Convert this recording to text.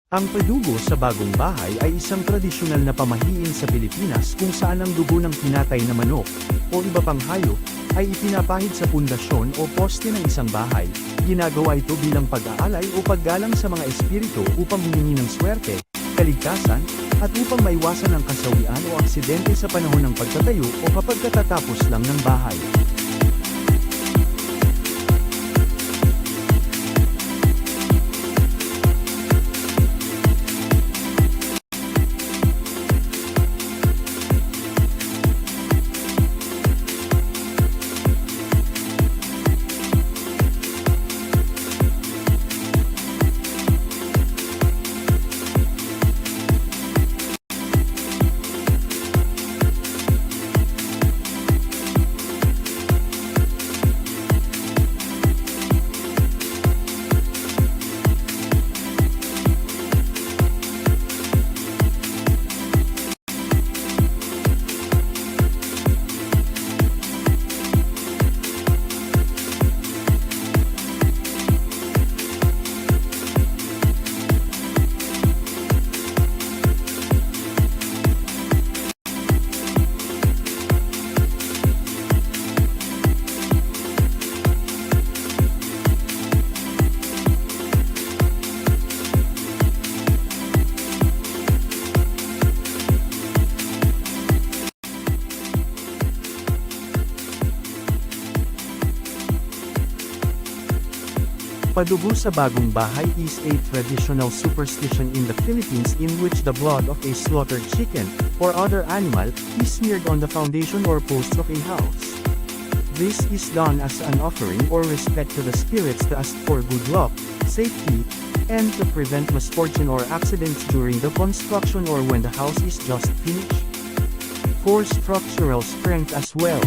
Ang padugo sa bagong bahay ay isang tradisyonal na pamahiin sa Pilipinas kung saan ang dugo ng pinatay na manok, o iba pang hayop, ay ipinapahid sa pundasyon o poste ng isang bahay. Ginagawa ito bilang pag-aalay o paggalang sa mga espiritu upang humingi ng swerte, kaligtasan, at upang maiwasan ang kasawian o aksidente sa panahon ng pagtatayo o kapag katatapos lang ng bahay. Padugo sa bagong bahay is a traditional superstition in the Philippines in which the blood of a slaughtered chicken, or other animal, is smeared on the foundation or posts of a house. This is done as an offering or respect to the spirits to ask for good luck, safety, and to prevent misfortune or accidents during the construction or when the house is just finished. For structural strength as well.